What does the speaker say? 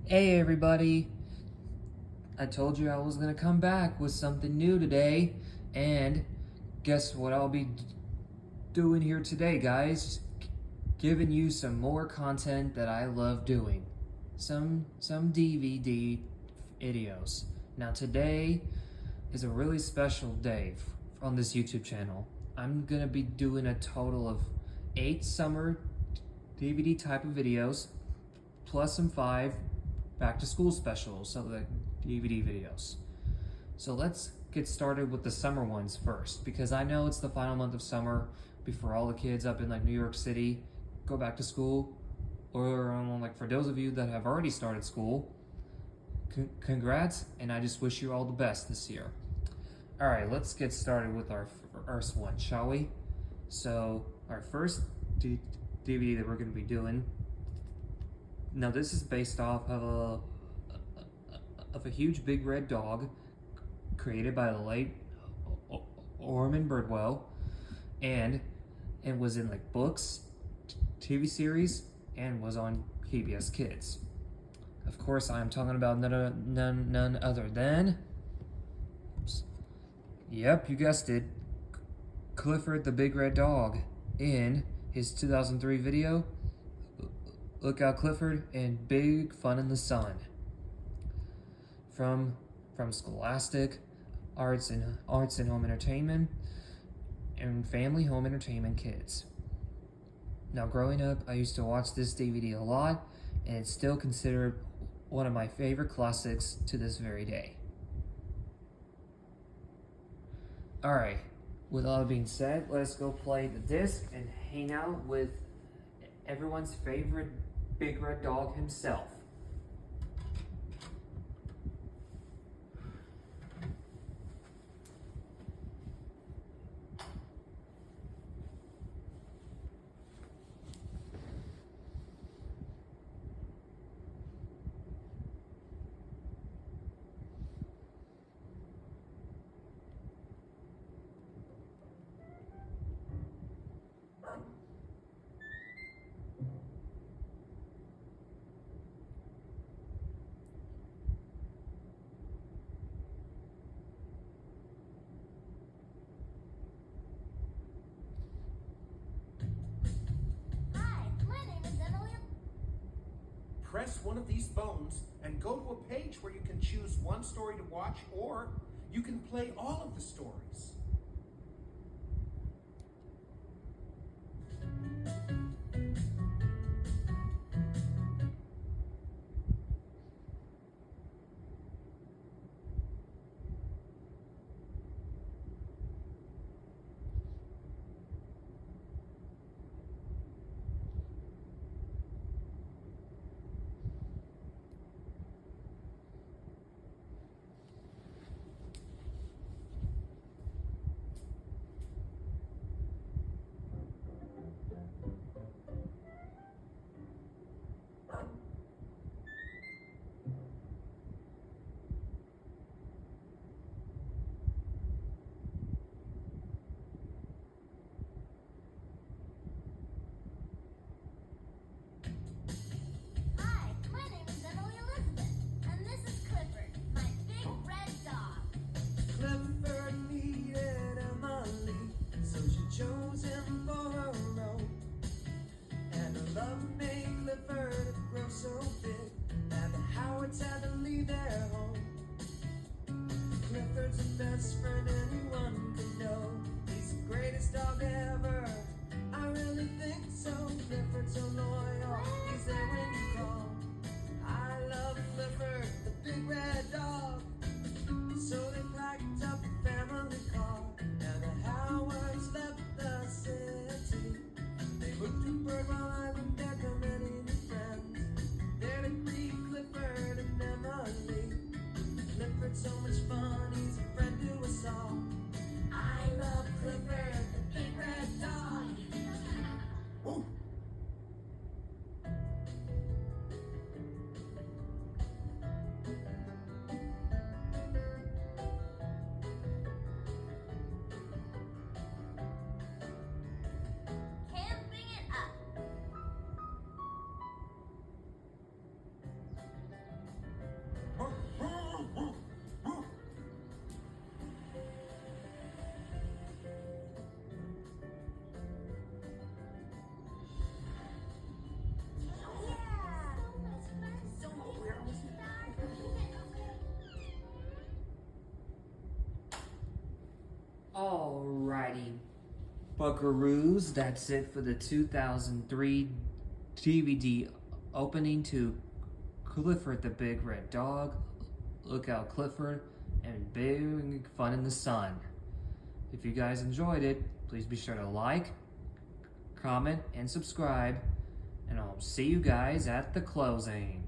Hey everybody, I told you I was gonna come back with something new today, and guess what I'll be doing here today, guys? Giving you some more content that I love doing. Some DVD videos. Now today is a really special day on this YouTube channel. I'm gonna be doing a total of 8 summer DVD type of videos, plus some 5 back to school specials, so the DVD videos. So let's get started with the summer ones first, because I know it's the final month of summer before all the kids up in like New York City go back to school, or like for those of you that have already started school, congrats, and I just wish you all the best this year. All right, let's get started with our first one, shall we? So our first DVD that we're going to be doing. Now this is based off of a huge big red dog created by the late Orman Birdwell, and it was in like books, TV series, and was on PBS Kids. Of course, I'm talking about none other than, yep, you guessed it, Clifford the Big Red Dog in his 2003 video, Look Out Clifford and Big Fun in the Sun. From Scholastic, Artisan Home Entertainment, and Family Home Entertainment Kids. Now growing up, I used to watch this DVD a lot, and it's still considered one of my favorite classics to this very day. Alright, with all that being said, let's go play the disc and hang out with everyone's favorite Big Red Dog himself. Press one of these bones and go to a page where you can choose one story to watch, or you can play all of the stories. Clifford's the best friend anyone could know. He's the greatest dog ever. I really think so. Clifford's so loyal. He's there when you call. I love Clifford, the big red dog. So they packed up a family car, and the Howards left the city. They moved to Birdwell Island, there come many new friends. There to greet Clifford and Emily. Clifford's so much fun, he's a friend to us all. I love Clifford, the big red dog. Alrighty, buckaroos, that's it for the 2003 DVD opening to Clifford the Big Red Dog. Look out, Clifford and Big Fun in the Sun. If you guys enjoyed it, please be sure to like, comment, and subscribe, and I'll see you guys at the closing.